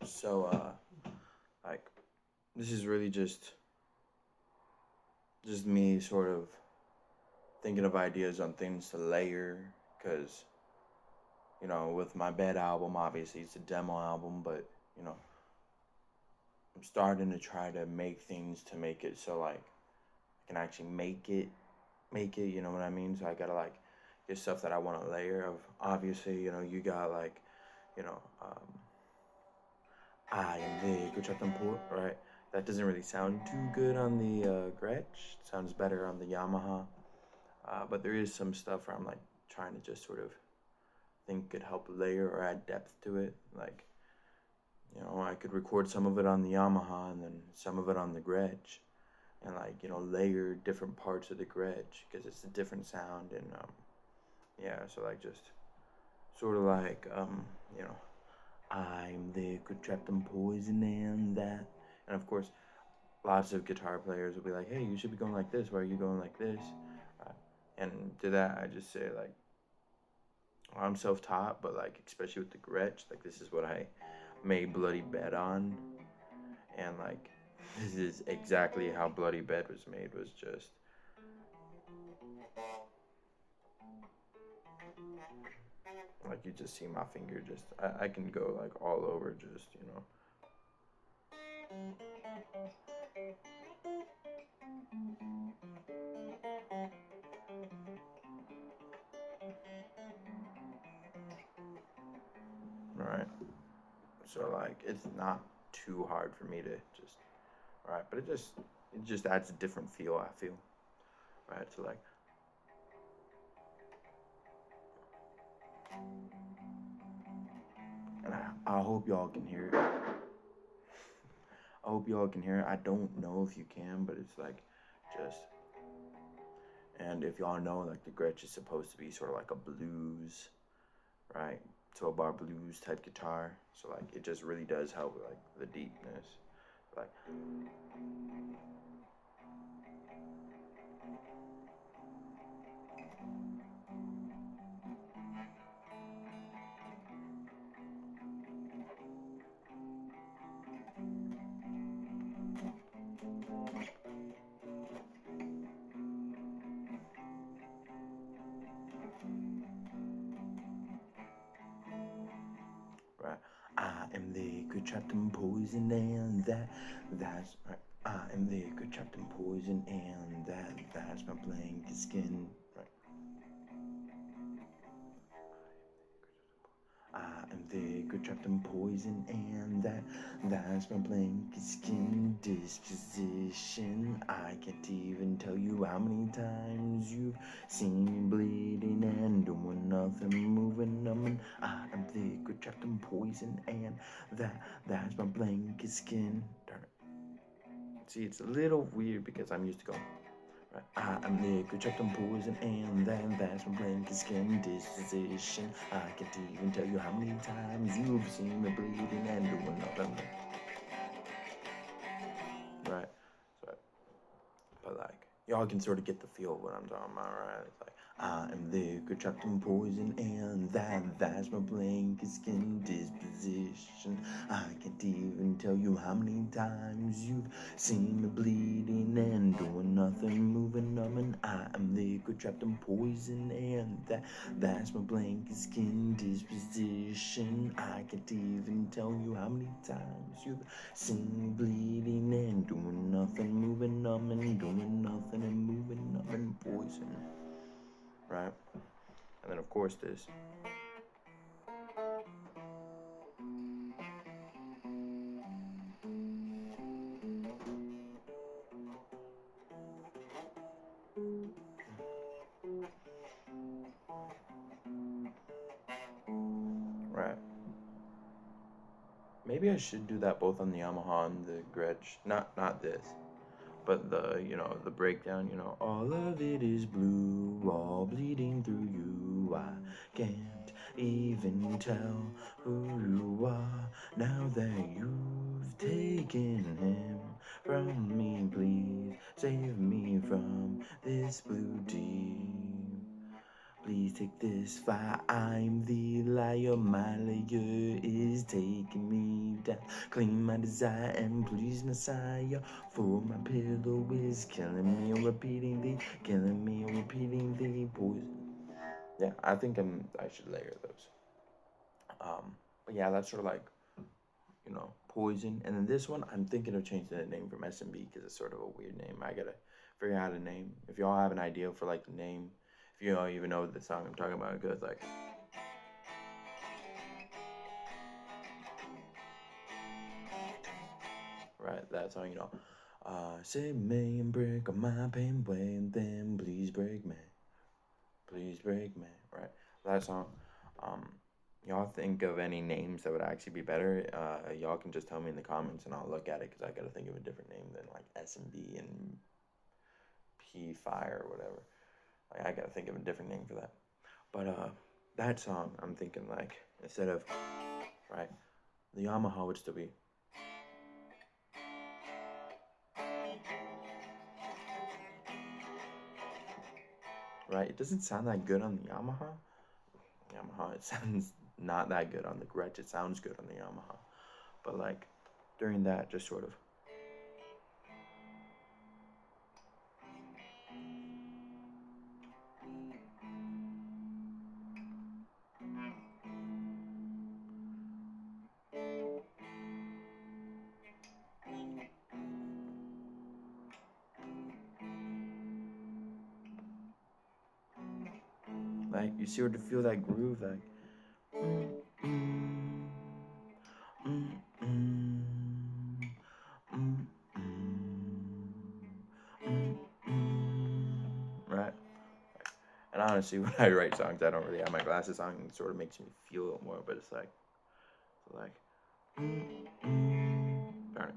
So, like, this is really just me sort of thinking of ideas on things to layer, because with my bed album, obviously it's a demo album, but you know, I'm starting to try to make things to make it so like I can actually make it. You know what I mean? So I gotta like get stuff that I want to layer. Of obviously, you got like, you know, um, I am the Gretsch, right? That doesn't really sound too good on the Gretsch. It sounds better on the Yamaha. But there is some stuff where I'm like trying to just sort of think could help layer or add depth to it. Like, I could record some of it on the Yamaha and then some of it on the Gretsch, and like, layer different parts of the Gretsch because it's a different sound. And yeah, so like just sort of like, you know, I'm the good trapped in poison and that. And of course, lots of guitar players will be like, hey, you should be going like this. Why are you going like this? And to that, I just say, like, I'm self taught, but like, especially with the Gretsch, like, this is what I made Bloody Bed on. And like, this is exactly how Bloody Bed was made, was just like, you just see my finger, just, I can go like all over, just, right? So like, it's not too hard for me to just, right? But it just adds a different feel, I feel, right? So like, and I hope y'all can hear it. I hope y'all can hear it. I don't know if you can, but it's like just, and if y'all know, like, the Gretsch is supposed to be sort of like a blues, right? 12 bar blues type guitar. So like, it just really does help with like the deepness. Like, right? I am the good trapped in poison, and that's right. I am the good trapped in poison, and that's my blanket skin. Right. I am the good trapped in poison, and that's my blanket skin disposition. I can't even tell you how many times you've seen me bleeding and doing nothing, moving, numbing. I am the good trapped in poison, and that's my blanket skin. Darn it. See, it's a little weird because I'm used to going. Right. I'm liquid trapped in poison, and then that's my blanket skin disposition. I can't even tell you how many times you've seen me bleeding and doing nothing. Right. So, but like, y'all can sort of get the feel of what I'm talking about, right? It's like, I am liquor trapped in poison, and that's my blanket skin disposition. I can't even tell you how many times you've seen me bleeding and doing nothing, moving, numbing. I am liquor trapped in poison, and that's my blanket skin disposition. I can't even tell you how many times you've seen me bleeding and doing nothing, moving, numbing, doing nothing and moving, numbing, poison. Right? And then, of course, this. Right. Maybe I should do that both on the Yamaha and the Gretsch. Not this, but the breakdown. All of it is blue, all bleeding through you. I can't even tell who you are now that you've taken him from me. Please save me from this blue deep. Please take this fire. I'm the liar. My layer is taking me down. Clean my desire and please Messiah. For my pillow is killing me or repeating the, killing me or repeating the poison. Yeah, I think I should layer those. But yeah, that's sort of like, poison. And then this one, I'm thinking of changing the name from SMB because it's sort of a weird name. I gotta figure out a name. If y'all have an idea for like the name, if you don't even know the song I'm talking about, because like, right, that song, save me and break on my pain way, and then please break me, right? That song. Um, y'all think of any names that would actually be better? Y'all can just tell me in the comments, and I'll look at it because I gotta think of a different name than like SMB and P Fire or whatever. Like I gotta think of a different name for that. But that song, I'm thinking like instead of right, the Yamaha would still be right. It doesn't sound that good on the Yamaha. Yamaha, it sounds not that good on the Gretsch. It sounds good on the Yamaha, but like during that, just sort of like you sort of feel that groove, like. Mm, mm, mm, mm, mm, mm, right. And honestly, when I write songs, I don't really have my glasses on. It sort of makes me feel it more, but it's like, darn it.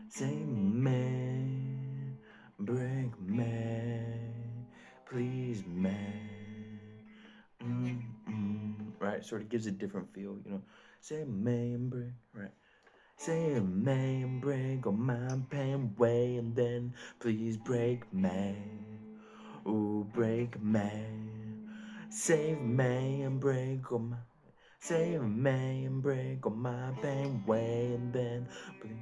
Say man, break man, please man. Right, sort of gives a different feel, Say man, break, right. Say man, break on my pain way, and then please break man. Ooh, break man. Save me and break on my. Save me and break on my pain way, and then please.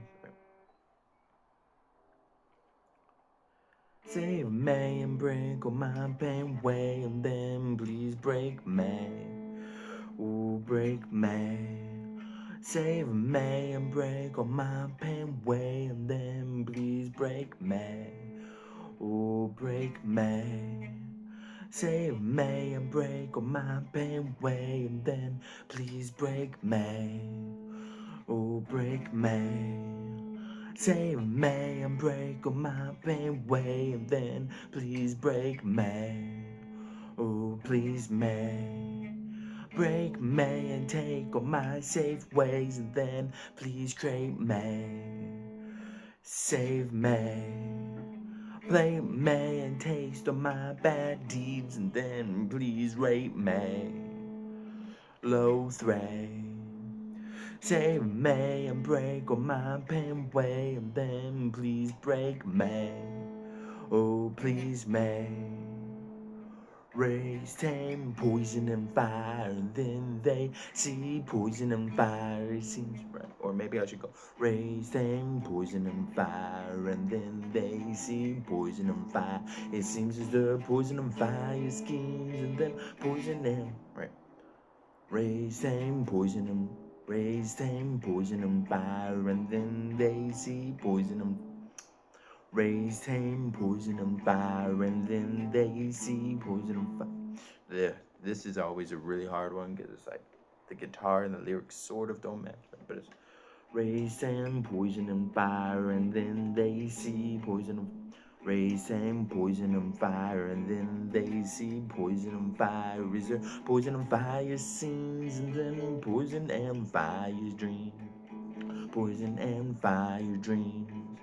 Save me and break on my pain way, and then please break me. Ooh, break me. Save me and break on my pain way, and then please break me. Ooh, break me. Save me and break on my pain way, and then please break me. Oh, break me. Save me and break on my pain way, and then please break me. Oh, please me. Break me and take all my safe ways, and then please create me. Save me. Play me and taste of my bad deeds, and then please rape me. Low thread. Save me and break all my pain way, and then please break me. Oh, please me. Raise tame poison and fire, and then they see poison and fire. It seems right, or maybe I should go. Raise tame poison and fire, and then they see poison and fire. It seems as the poison and fire schemes, and then poison and right. Raise tame poison and raise tame poison and fire, and then they see poison and. Raise tame poison and fire, and then they see poison and fire. This is always a really hard one because it's like the guitar and the lyrics sort of don't match, but it's raise and poison and fire, and then they see poison and raise and poison and fire, and then they see poison and fire. Is there poison and fire scenes, and then poison and fire's dream? poison and fire dreams.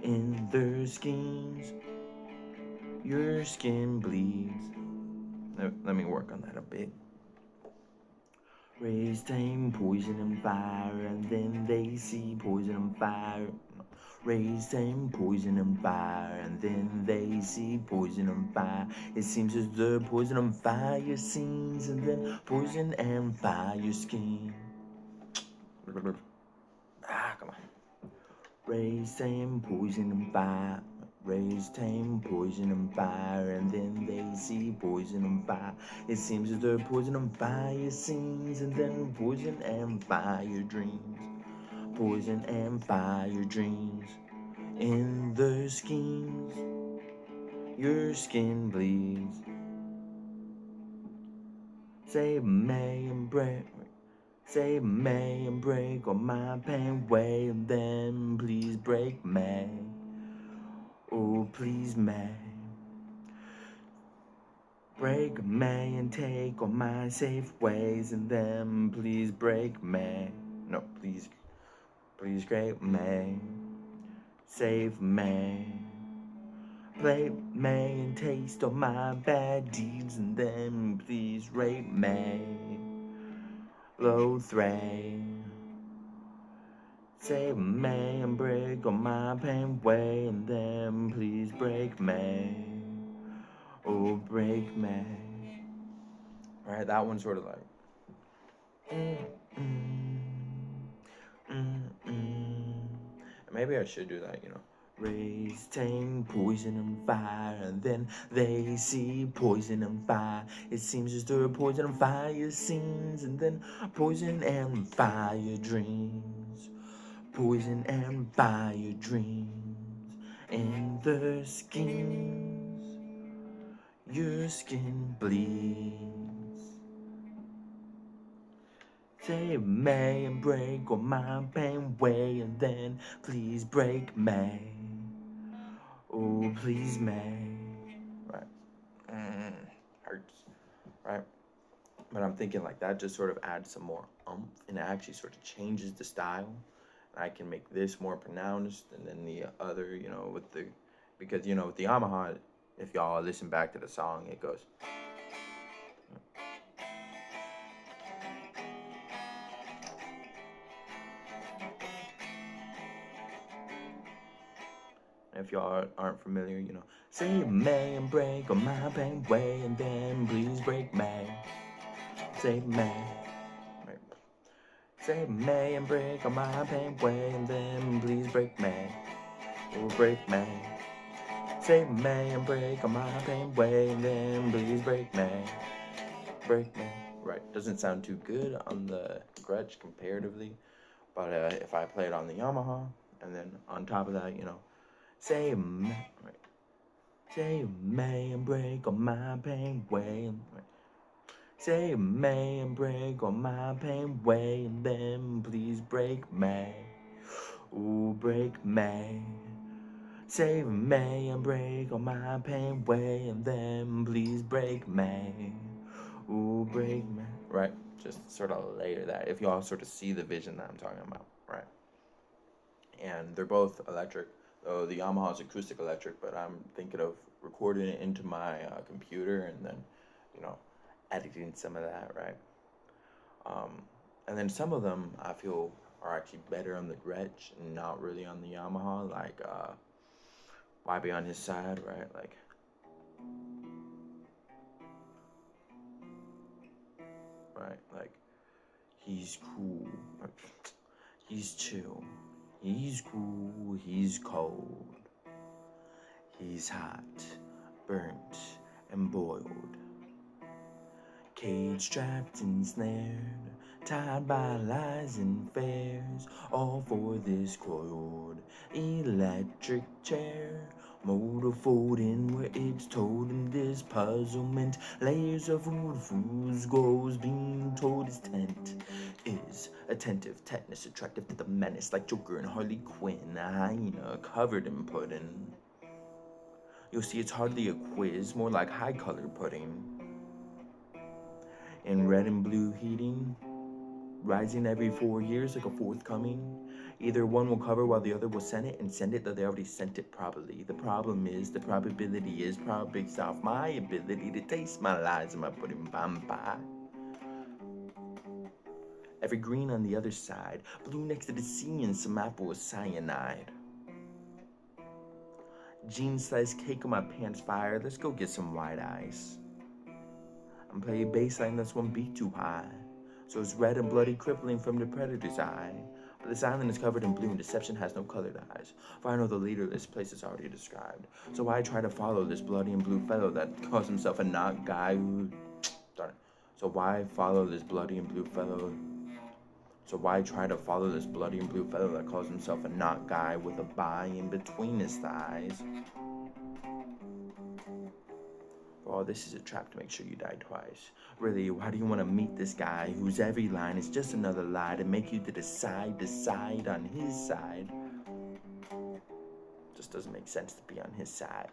In their schemes, your skin bleeds. Let me work on that a bit. Rays tame poison and fire, and then they see poison and fire. Rays tame poison and fire, and then they see poison and fire. It seems as though poison and fire scenes, and then poison and fire scheme. Come on. Rays tame poison and fire. Rays tame poison and fire, and then they see poison and fire. It seems as though poison and fire scenes, and then poison and fire dreams. Poison and fire dreams. In their schemes, your skin bleeds. Save me and break. Save me and break all my pain away, and then please break me. Oh, please, me. Break me and take all my safe ways, and then please break me. No, please break me. Save me. Play me and taste all my bad deeds, and then please rape me. Low thray. Save me and break all my pain away, and then please break me. Oh, break me. Alright, that one's sort of like. Maybe I should do that, Rays tame poison and fire, and then they see poison and fire. It seems as though poison and fire scenes, and then poison and fire dreams. Poison and fire dreams. In their schemes, your skin bleeds. Save me and break all my pain away, and then please break me. Oh, please me. Right. Hurts. Right. But I'm thinking like that just sort of adds some more oomph, and it actually sort of changes the style. And I can make this more pronounced, and then the other, because with the Yamaha, if y'all listen back to the song, it goes. If y'all aren't familiar, save me and break all my pain away, and then please break me. Save me. Right. Save me and break all my pain away, and then please break me. Oh, break me. Save me and break all my pain away, and then please break me. Break me. Right. Doesn't sound too good on the Gretsch comparatively, but if I play it on the Yamaha, and then on top of that, save me. Right. Save me and break all my pain away. Right. Save me and break all my pain away, and then please break me. Ooh, break me. Save me and break all my pain away, and then please break me. Ooh, break me. Right, just sort of layer that, if y'all sort of see the vision that I'm talking about, right? And they're both electric, though the Yamaha's acoustic electric, but I'm thinking of recording it into my computer, and then, editing some of that, right? And then some of them I feel are actually better on the Gretsch and not really on the Yamaha, like Why Be On His Side, right? Like he's cool, he's chill, he's cool, he's cold, he's hot, burnt and boiled, caged, trapped and snared, tied by lies and fears, all for this coiled electric chair. Motor folding where it's told in this puzzlement. Layers of food, fools goes being told his tent is attentive, tetanus, attractive to the menace, like Joker and Harley Quinn, a hyena covered in pudding. You'll see it's hardly a quiz, more like high color pudding. In red and blue heating, rising every 4 years like a forthcoming. Either one will cover while the other will send it, and send it though they already sent it probably. The problem is, the probability is probably based off my ability to taste my lies and my pudding pie. Every green on the other side, blue next to the sea and some apple with cyanide. Jeans slice cake on my pants fire, let's go get some white ice. I'm playing baseline that's one beat too high, so it's red and bloody crippling from the predator's eye. But this island is covered in blue and deception has no colored eyes. For I know the leader of this place is already described. So I try to follow this bloody and blue fellow that calls himself a not guy who... Darn it. So why follow this bloody and blue fellow? So why try to follow this bloody and blue fellow that calls himself a not guy with a bye in between his thighs? Oh, this is a trap to make sure you die twice. Really, why do you want to meet this guy whose every line is just another lie to make you to decide on his side? Just doesn't make sense to be on his side.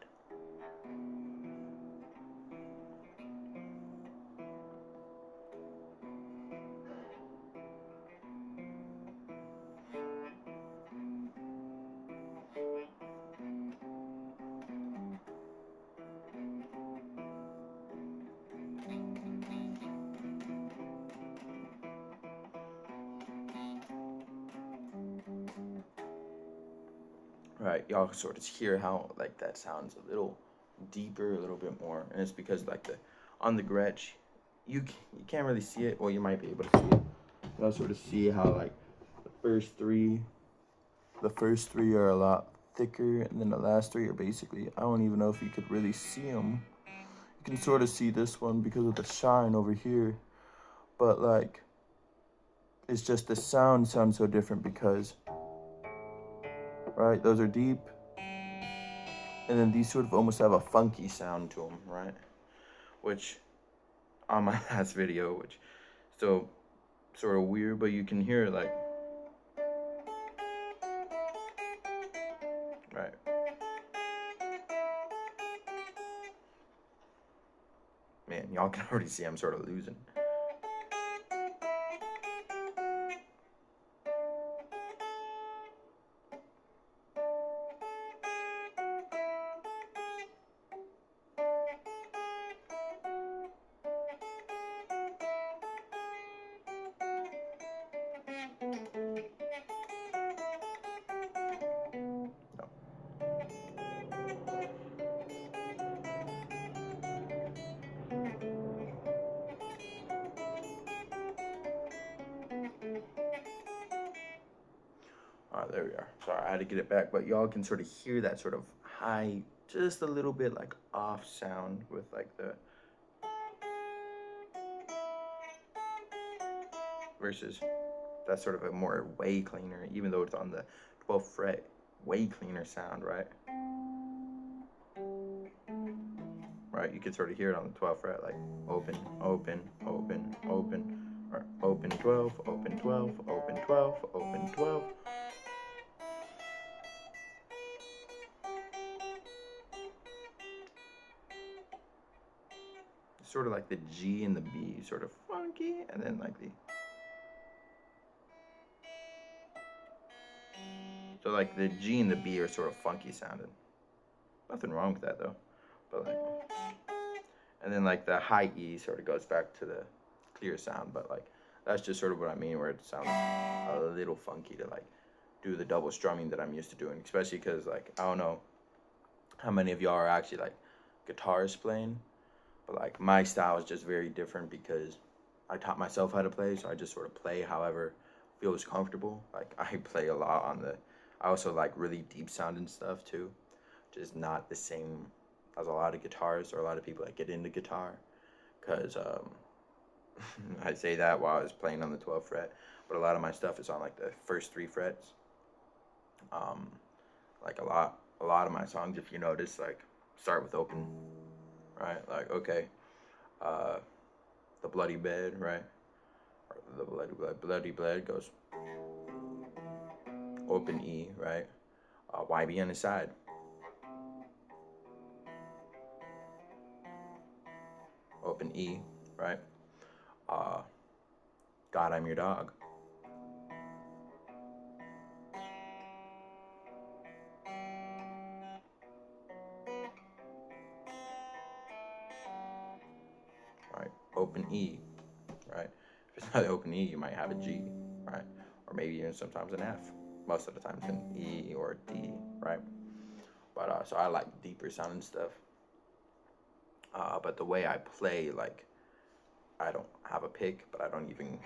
Right, y'all sort of hear how like that sounds a little deeper, a little bit more, and it's because like on the Gretsch, you can't really see it. Well, you might be able to see it. Y'all sort of see how like the first three are a lot thicker, and then the last three are basically, I don't even know if you could really see them. You can sort of see this one because of the shine over here, but like it's just the sound sounds so different because, right, those are deep, and then these sort of almost have a funky sound to them, right? Which on my last video, which still sort of weird, but you can hear it like, right. Man, y'all can already see I'm sort of losing. Alright, there we are. Sorry, I had to get it back, but y'all can sort of hear that sort of high, just a little bit like off sound with like the versus that's sort of a more way cleaner, even though it's on the 12th fret, way cleaner sound, right? Right, you can sort of hear it on the 12th fret, like open, open, open, open, or open 12, open 12, open 12, open 12. Sort of like the G and the B, sort of funky, and then like the... So like the G and the B are sort of funky sounding. Nothing wrong with that though. But like, and then like the high E sort of goes back to the clear sound, but like that's just sort of what I mean, where it sounds a little funky to like do the double strumming that I'm used to doing, especially because like I don't know how many of y'all are actually like guitarists playing, but like my style is just very different because I taught myself how to play, so I just sort of play however feels comfortable. Like I play a lot on the, I also like really deep sounding stuff too, which is not the same as a lot of guitarists or a lot of people that get into guitar, because I say that while I was playing on the 12th fret, but a lot of my stuff is on like the first 3 frets. Like a lot of my songs, if you notice, like start with open, right? Like okay, the bloody bed, right? Or the bloody bled goes open E, right? YB on the side, open E, right? God, I'm your dog, open E, right? If it's not open E, you might have a G, right? Or maybe even sometimes an F. Most of the times an E or a D, right? But so I like deeper sounding stuff. But the way I play, like, I don't have a pick, but I don't even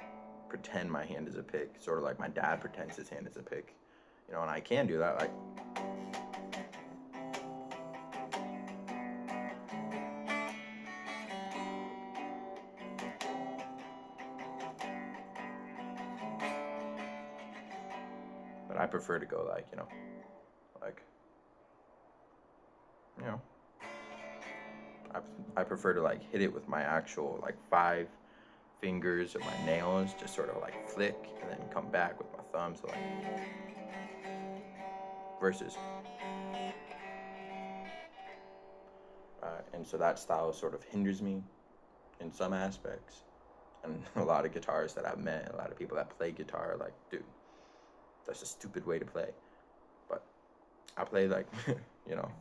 pretend my hand is a pick. Sort of like my dad pretends his hand is a pick, you know. And I can do that, like. But I prefer to go like, like, you know, I prefer to like hit it with my actual like 5 fingers of my nails, just sort of like flick and then come back with my thumbs, so like, versus, and so that style sort of hinders me in some aspects. And a lot of guitarists that I've met, a lot of people that play guitar are like, dude, that's a stupid way to play. But I play like, you know,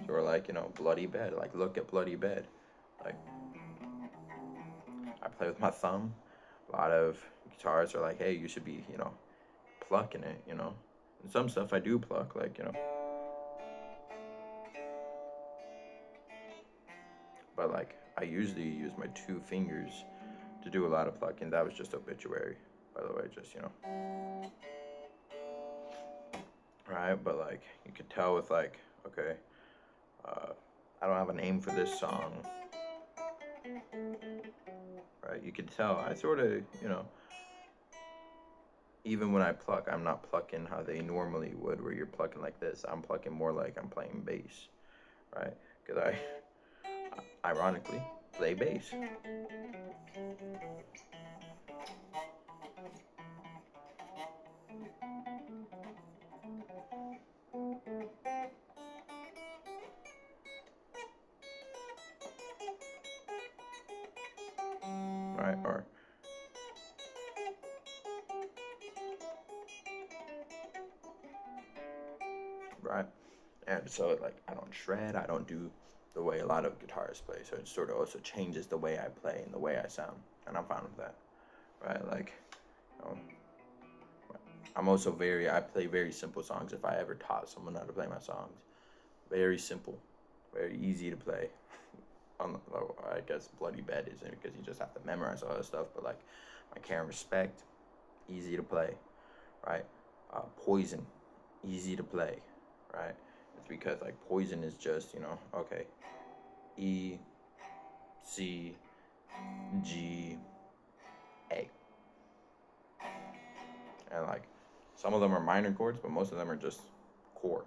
sort of like, Bloody Bed. Like, look at Bloody Bed. Like, I play with my thumb. A lot of guitarists are like, hey, you should be, plucking it, And some stuff I do pluck, like, But, like, I usually use my 2 fingers to do a lot of plucking. That was just Obituary, by the way, just, Right? But, like, you could tell with, like, okay, I don't have a name for this song. Right? You could tell. I sort of, even when I pluck, I'm not plucking how they normally would, where you're plucking like this. I'm plucking more like I'm playing bass, right? Because I, ironically, play bass. Right? Or, right? And so, like, I don't shred, I don't do the way a lot of guitarists play. So it sort of also changes the way I play and the way I sound. And I'm fine with that, right? Like, I'm also I play very simple songs. If I ever taught someone how to play my songs, very simple, very easy to play. I guess Bloody Bed isn't, because you just have to memorize all that stuff. But like, my Care and Respect, easy to play, right? Poison, easy to play, right? It's because like Poison is just, okay, E, C, G, A, and like some of them are minor chords, but most of them are just core,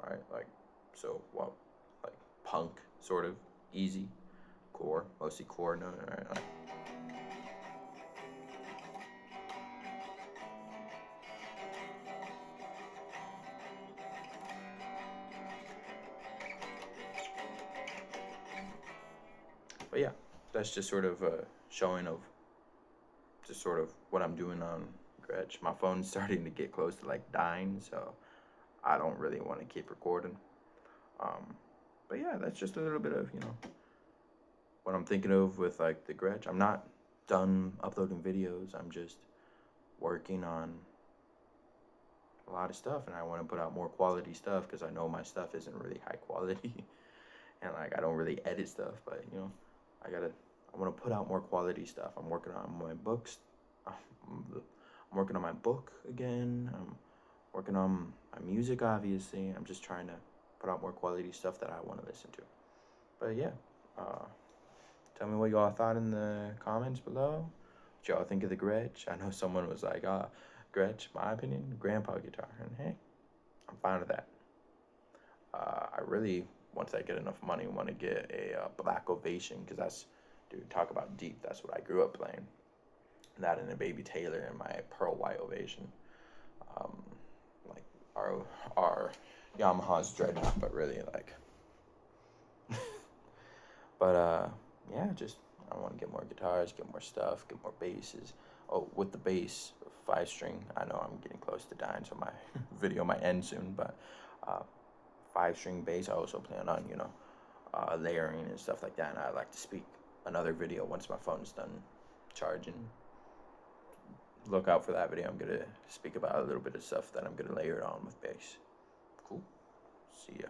right? Like, so well, like punk sort of easy, core, mostly core. No, right? Like, but yeah, that's just sort of a showing of just sort of what I'm doing on Gretsch. My phone's starting to get close to like dying, so I don't really want to keep recording. But yeah, that's just a little bit of, what I'm thinking of with like the Gretsch. I'm not done uploading videos. I'm just working on a lot of stuff, and I want to put out more quality stuff because I know my stuff isn't really high quality. And like, I don't really edit stuff, but I want to put out more quality stuff. I'm working on my books. I'm working on my book again. I'm working on my music, obviously. I'm just trying to put out more quality stuff that I want to listen to. But yeah, tell me what y'all thought in the comments below. What y'all think of the Gretsch? I know someone was like, Gretsch, my opinion, grandpa guitar. And hey, I'm fine with that. I really, once I get enough money, want to get a Black Ovation, because that's, dude, talk about deep. That's what I grew up playing. That and a Baby Taylor and my Pearl White Ovation. Like our Yamaha's Dreadnought, but really like. But yeah, just I want to get more guitars, get more stuff, get more basses. Oh, with the bass, 5-string. I know I'm getting close to dying, so my video might end soon. But 5-string bass, I also plan on layering and stuff like that. And I like to speak another video once my phone's done charging. Look out for that video. I'm gonna speak about a little bit of stuff that I'm gonna layer it on with bass. Cool. See ya.